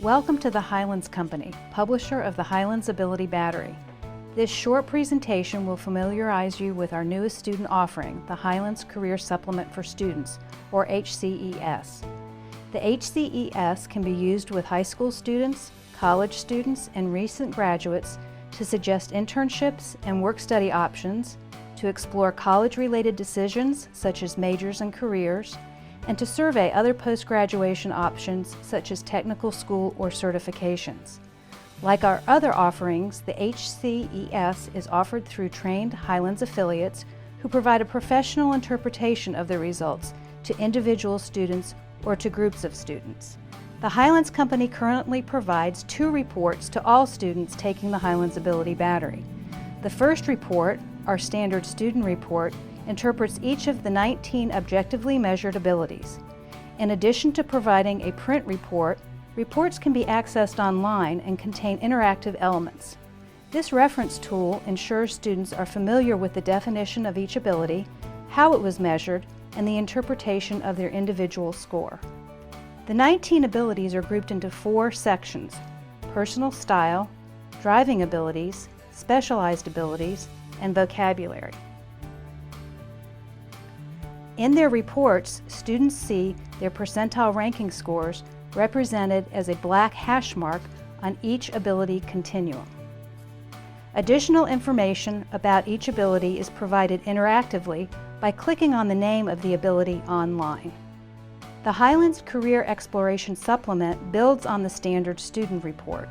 Welcome to the Highlands Company, publisher of the Highlands Ability Battery. This short presentation will familiarize you with our newest student offering, the Highlands Career Supplement for Students, or HCES. The HCES can be used with high school students, college students, and recent graduates to suggest internships and work-study options, to explore college-related decisions such as majors and careers, and to survey other post-graduation options such as technical school or certifications. Like our other offerings, the HCES is offered through trained Highlands affiliates who provide a professional interpretation of the results to individual students or to groups of students. The Highlands Company currently provides 2 reports to all students taking the Highlands Ability Battery. The first report, our standard student report, interprets each of the 19 objectively measured abilities. In addition to providing a print report, reports can be accessed online and contain interactive elements. This reference tool ensures students are familiar with the definition of each ability, how it was measured, and the interpretation of their individual score. The 19 abilities are grouped into 4 sections: personal style, driving abilities, specialized abilities, and vocabulary. In their reports, students see their percentile ranking scores represented as a black hash mark on each ability continuum. Additional information about each ability is provided interactively by clicking on the name of the ability online. The Highlands Career Exploration Supplement builds on the standard student report.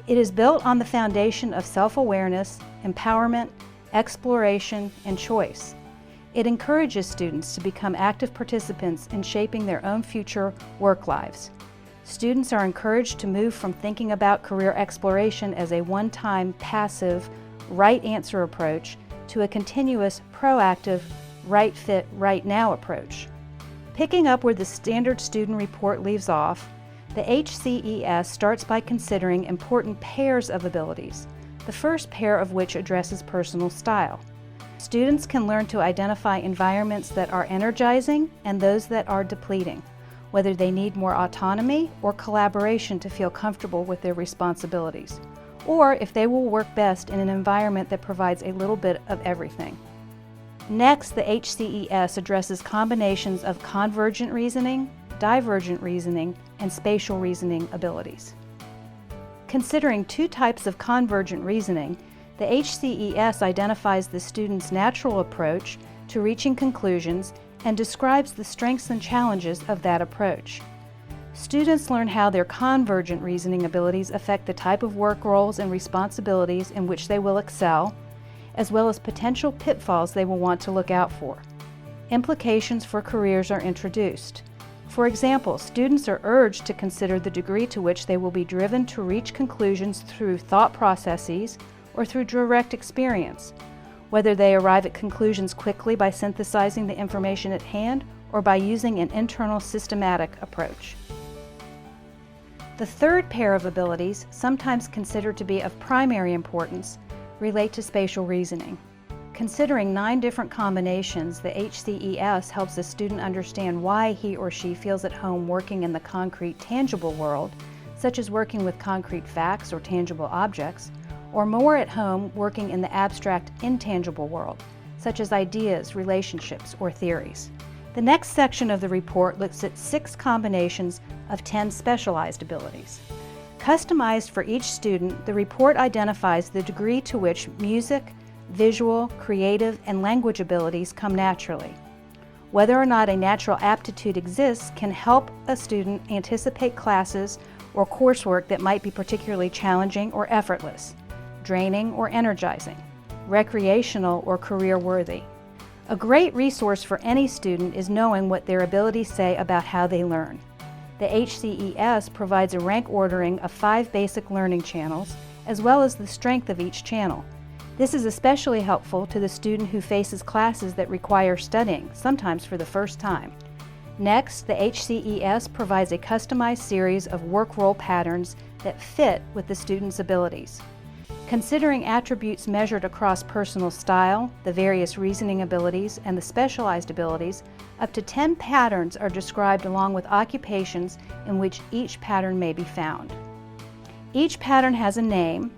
It is built on the foundation of self-awareness, empowerment, exploration, and choice. It encourages students to become active participants in shaping their own future work lives. Students are encouraged to move from thinking about career exploration as a one-time, passive, right answer approach to a continuous, proactive, right fit, right now approach. Picking up where the standard student report leaves off, the HCES starts by considering important pairs of abilities, the first pair of which addresses personal style. Students can learn to identify environments that are energizing and those that are depleting, whether they need more autonomy or collaboration to feel comfortable with their responsibilities, or if they will work best in an environment that provides a little bit of everything. Next, the HCES addresses combinations of convergent reasoning, divergent reasoning, and spatial reasoning abilities. Considering 2 types of convergent reasoning, the HCES identifies the student's natural approach to reaching conclusions and describes the strengths and challenges of that approach. Students learn how their convergent reasoning abilities affect the type of work roles and responsibilities in which they will excel, as well as potential pitfalls they will want to look out for. Implications for careers are introduced. For example, students are urged to consider the degree to which they will be driven to reach conclusions through thought processes or through direct experience, whether they arrive at conclusions quickly by synthesizing the information at hand or by using an internal systematic approach. The third pair of abilities, sometimes considered to be of primary importance, relate to spatial reasoning. Considering 9 different combinations, the HCES helps a student understand why he or she feels at home working in the concrete, tangible world, such as working with concrete facts or tangible objects, or more at home working in the abstract, intangible world, such as ideas, relationships, or theories. The next section of the report looks at 6 combinations of 10 specialized abilities. Customized for each student, the report identifies the degree to which music, visual, creative, and language abilities come naturally. Whether or not a natural aptitude exists can help a student anticipate classes or coursework that might be particularly challenging or effortless, draining or energizing, recreational or career-worthy. A great resource for any student is knowing what their abilities say about how they learn. The HCES provides a rank ordering of 5 basic learning channels, as well as the strength of each channel. This is especially helpful to the student who faces classes that require studying, sometimes for the first time. Next, the HCES provides a customized series of work role patterns that fit with the student's abilities. Considering attributes measured across personal style, the various reasoning abilities, and the specialized abilities, Up to 10 patterns are described along with occupations in which each pattern may be found. Each pattern has a name,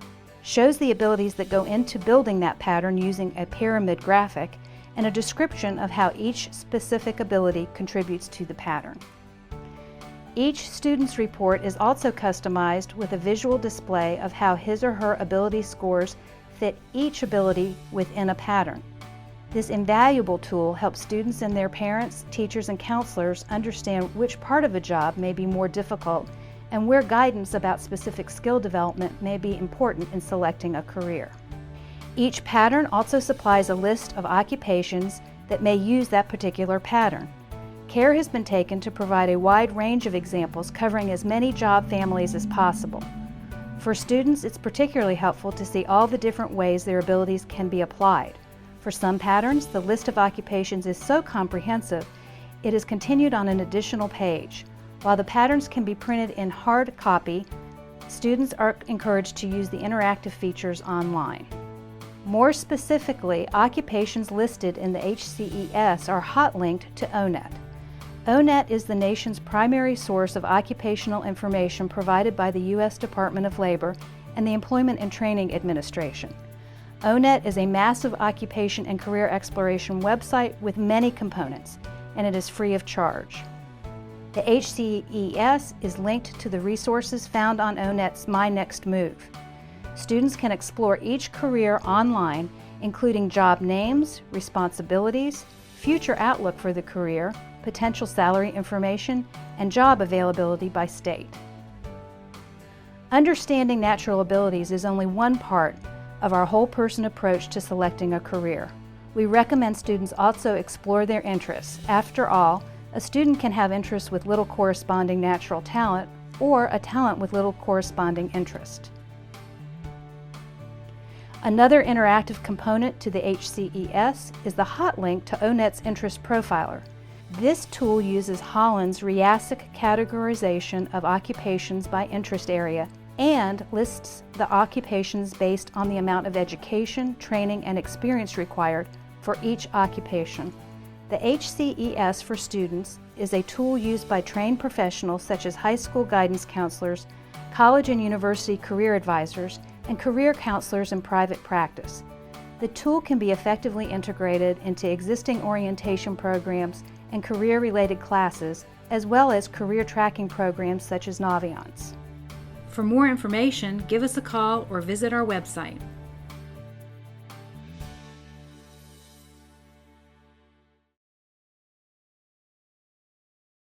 shows the abilities that go into building that pattern using a pyramid graphic, and a description of how each specific ability contributes to the pattern. Each student's report is also customized with a visual display of how his or her ability scores fit each ability within a pattern. This invaluable tool helps students and their parents, teachers, and counselors understand which part of a job may be more difficult and where guidance about specific skill development may be important in selecting a career. Each pattern also supplies a list of occupations that may use that particular pattern. Care has been taken to provide a wide range of examples covering as many job families as possible. For students, it's particularly helpful to see all the different ways their abilities can be applied. For some patterns, the list of occupations is so comprehensive, it is continued on an additional page. While the patterns can be printed in hard copy, students are encouraged to use the interactive features online. More specifically, occupations listed in the HCES are hot-linked to ONET. ONET is the nation's primary source of occupational information provided by the U.S. Department of Labor and the Employment and Training Administration. ONET is a massive occupation and career exploration website with many components, and it is free of charge. The HCES is linked to the resources found on ONET's My Next Move. Students can explore each career online, including job names, responsibilities, future outlook for the career, potential salary information, and job availability by state. Understanding natural abilities is only one part of our whole person approach to selecting a career. We recommend students also explore their interests. After all, a student can have interests with little corresponding natural talent or a talent with little corresponding interest. Another interactive component to the HCES is the hot link to ONET's Interest Profiler. This tool uses Holland's RIASIC categorization of occupations by interest area and lists the occupations based on the amount of education, training, and experience required for each occupation. The HCES for Students is a tool used by trained professionals such as high school guidance counselors, college and university career advisors, and career counselors in private practice. The tool can be effectively integrated into existing orientation programs and career-related classes, as well as career tracking programs such as Naviance. For more information, give us a call or visit our website.